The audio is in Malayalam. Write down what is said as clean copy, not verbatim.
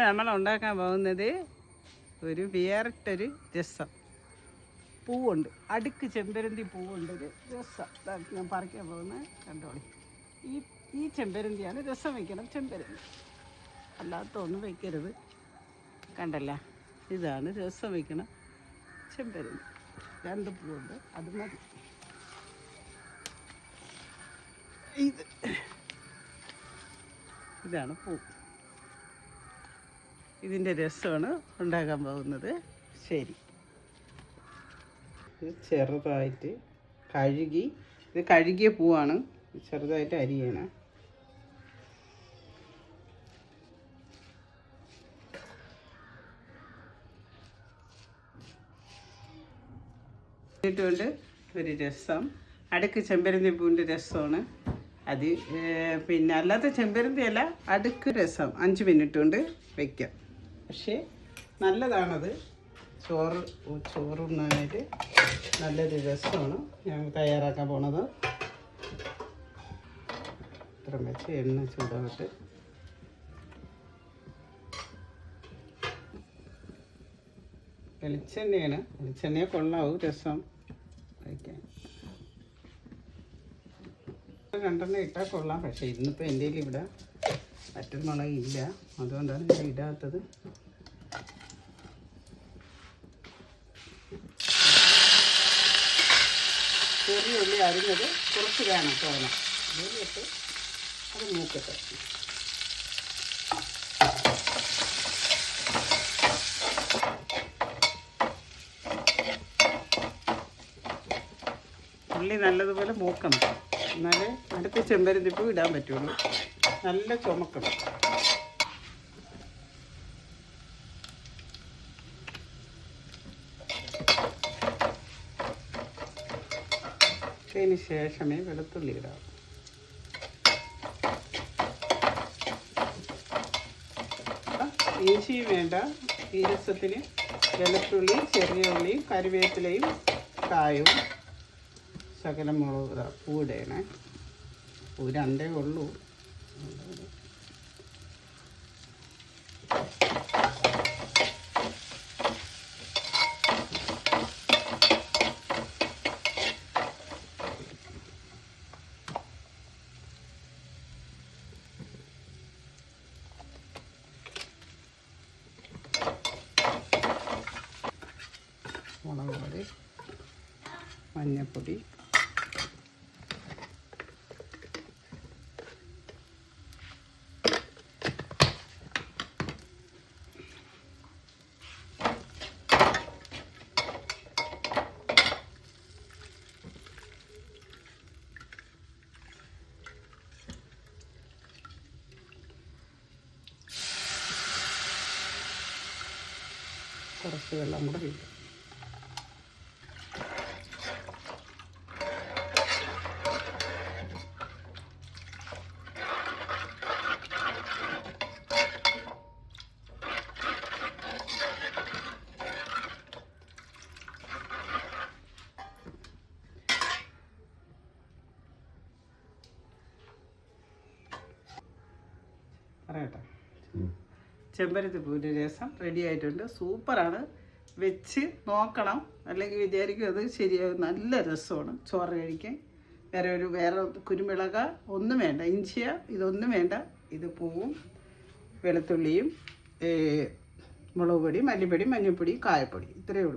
നമ്മൾ ഉണ്ടാക്കാൻ പോകുന്നത് ഒരു വേറിട്ടൊരു രസം. പൂവുണ്ട്, അടുക്ക് ചെമ്പരന്തി പൂവുണ്ട്, ഒരു രസം. ഞാൻ പറിക്കാൻ പോകുന്നത് കണ്ടോളി. ഈ ചെമ്പരന്തിയാണ് രസം വയ്ക്കണം. ചെമ്പരന്തി അല്ലാത്തൊന്നും വയ്ക്കരുത്. കണ്ടല്ല, ഇതാണ് രസം വയ്ക്കണം ചെമ്പരന്തി. 2 പൂവുണ്ട്, അത് മതി. ഇതാണ് പൂ. ഇതിൻ്റെ രസമാണ് ഉണ്ടാക്കാൻ പോകുന്നത്. ശരി, ചെറുതായിട്ട് കഴുകി, ഇത് കഴുകിയ പൂവാണ്, ചെറുതായിട്ട് അരിയണം. ണ്ട് ഒരു രസം, അടുക്ക് ചെമ്പരന്തി പൂവിൻ്റെ രസമാണ് അത്. പിന്നെ അല്ലാത്ത ചെമ്പരന്തി അല്ല, അടുക്ക് രസം 5 മിനിറ്റ് കൊണ്ട് വയ്ക്കാം. പക്ഷേ നല്ലതാണത്. ചോറുണ്ണാനായിട്ട് നല്ലൊരു രസമാണ് ഞാൻ തയ്യാറാക്കാൻ പോണത്. ഇത്ര വെച്ച് എണ്ണ ചൂടാകട്ടെ. വെളിച്ചെണ്ണയാണ്, വെളിച്ചെണ്ണയെ കൊള്ളാവും രസം കഴിക്കാൻ. 2 ഇട്ടാൽ കൊള്ളാം. പക്ഷേ ഇന്നിപ്പോൾ എൻ്റെ കയ്യിൽ ഇവിടെ വറ്റൽമുളക് ഇല്ല, അതുകൊണ്ടാണ് ഞാൻ ഇടാത്തത്. ചെറിയ ഉള്ളി അരിഞ്ഞത് കുറച്ച് വേണം തോന്നണം. അതിലിട്ട് അത് മൂക്കട്ടെ. ഉള്ളി നല്ലതുപോലെ മൂക്കണം, എന്നാലേ അടുത്ത ചെമ്പരന്തിപ്പൂ ഇടാൻ പറ്റുള്ളൂ. നല്ല ചുമക്കണം. അതിന് ശേഷമേ വെളുത്തുള്ളി ഇടാം. ഇഞ്ചിയും വേണ്ട. ഈ രസത്തിന് വെളുത്തുള്ളി, ചെറിയ ഉള്ളിയും കറിവേപ്പിലയും കായും ശകലം മുളക് പൂടേണേ. പൂ 2 ഉള്ളൂ. മുളക് പൊടി, മഞ്ഞൾപ്പൊടി, കുറച്ച് വെള്ളം കൂടെ വീഴും. പറയട്ടെ, ചെമ്പരത്തി പൂവിൻ്റെ രസം റെഡി ആയിട്ടുണ്ട്. സൂപ്പറാണ്. വെച്ച് നോക്കണം, അല്ലെങ്കിൽ വിചാരിക്കും അത് ശരിയാകും. നല്ല രസമാണ് ചോറ് കഴിക്കാൻ. വേറെ കുരുമുളക് ഒന്നും വേണ്ട, ഇഞ്ചിയ ഇതൊന്നും വേണ്ട. ഇത് പൂവും വെളുത്തുള്ളിയും മുളക് പൊടി, മല്ലിപ്പൊടി, മഞ്ഞൾപ്പൊടി, കായപ്പൊടി, ഇത്രയേ ഉള്ളൂ.